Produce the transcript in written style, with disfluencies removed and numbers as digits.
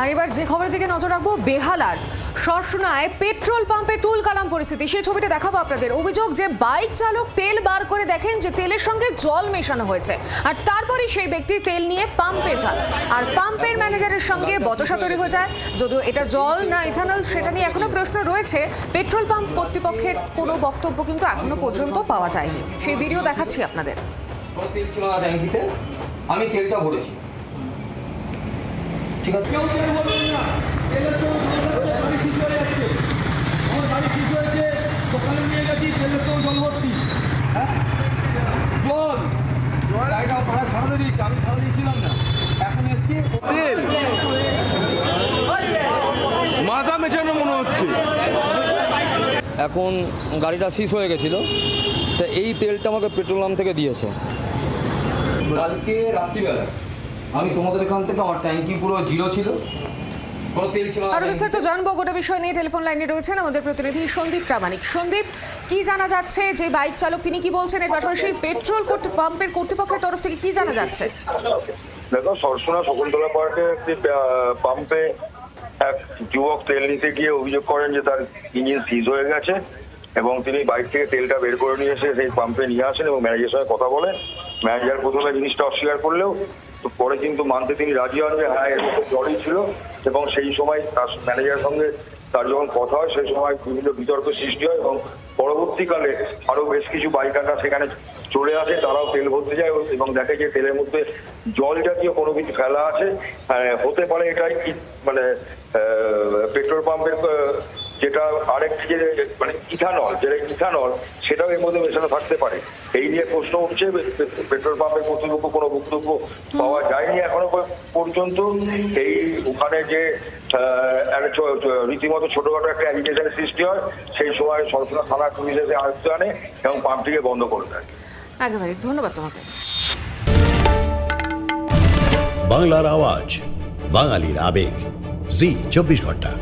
আর এবার যে খবরের দিকে নজর রাখবো, বেহালার সরসনায় পেট্রোল পাম্পে তুলকালাম পরিস্থিতি। সেই ছবিটা দেখাবো আপনাদের। অভিযোগ যে বাইক চালক তেল বার করে দেখেন যে তেলের সঙ্গে জল মেশানো হয়েছে, আর তারপরই সেই ব্যক্তি তেল নিয়ে পাম্পে যান, আর পাম্পের ম্যানেজারের সঙ্গে বচসা তৈরি হয়ে যায়। যদিও এটা জল না ইথানল সেটা নিয়ে এখনো প্রশ্ন রয়েছে। পেট্রোল পাম্প কর্তৃপক্ষের কোনো বক্তব্য কিন্তু এখনো পর্যন্ত পাওয়া যায়নি। সেই ভিডিও দেখাচ্ছি আপনাদের। তেল ছিল না ট্যাঙ্কিতে, আমি তেলটা ভরেছি। ঠিক আছে, কেউ তেল বলবেন না, তেলের তো গাড়ি ঠিক হয়ে যাচ্ছে, আমার গাড়ি ঠিক হয়েছে, দোকানে নিয়ে গেছি, তেলের তো জল ভর্তি। হ্যাঁ, জল গাড়িটা ভাড়া সারা দিচ্ছি, আমি সারা দিচ্ছিলাম না, এখন এসছি তেল মাজা মেশানো মনে হচ্ছে। এখন গাড়িটা সিজ হয়ে গেছিল, তা এই তেলটা আমাকে পেট্রোল পাম্প থেকে দিয়েছে। কালকে রাত্রিবেলা আমি তোমাদের এখান থেকে, আমার ট্যাঙ্কি পুরো জিরো ছিল, কোনো তেল ছিল না। আরো বিস্তারিত জানবো গোটা বিষয় নিয়ে টেলিফোন লাইনে রয়েছেন আমাদের প্রতিনিধি সন্দীপ প্রামাণিক। সন্দীপ, কি জানা যাচ্ছে? যে বাইক চালক তিনি কি বলছেন, এর পাশাপাশি পেট্রোল পাম্পের কর্তৃপক্ষের তরফ থেকে কি জানা যাচ্ছে? দেখো, সরসনা শকুন্তলা পার্কে একটি পাম্পে এক যুবক তেল নিতে গিয়ে অভিযোগ করেন যে তার ইঞ্জিন সিজ হয়ে গেছে, এবং তিনি বাইক থেকে তেলটা বের করে নিয়ে এসে সেই পাম্পে নিয়ে আসেন এবং ম্যানেজারের সঙ্গে কথা বলেন। ম্যানেজার প্রথমে জিনিসটা অস্বীকার করলেও তো পরে কিন্তু মানতে তিনি রাজি হন যে হ্যাঁ, এর মধ্যে জলই ছিল। এবং সেই সময় তার ম্যানেজারের সঙ্গে তার যখন কথা হয় সেই সময় বিভিন্ন বিতর্ক সৃষ্টি হয়, এবং পরবর্তীকালে আরো বেশ কিছু বাইকাররা সেখানে চলে আসে, তারাও তেল ভরতে যায় এবং দেখে যে তেলের মধ্যে জল জাতীয় কোনো কিছু ফেলা আছে। হতে পারে এটাই মানে পেট্রোল পাম্পের যেটা আরেকটি যে মানে ইথানল, যেটা ইথানল সেটাও এর মধ্যে মেশানো থাকতে পারে। এই নিয়ে প্রশ্ন উঠছে। পেট্রোল পাম্পের কর্তৃপক্ষ কোনো বক্তব্য পাওয়া যায়নি এখনো পর্যন্ত। এই ওখানে যে রীতিমতো ছোটখাটো একটা অ্যালিগেশনের সৃষ্টি হয়, সেই সময় সরসনা থানা পুলিশ এসে আয়ত্তে আনে এবং পাম্পটিকে বন্ধ করে দেয়। একেবারে ধন্যবাদ তোমাকে। বাংলার আওয়াজ, বাঙালির আবেগ, জি 24 ঘন্টা।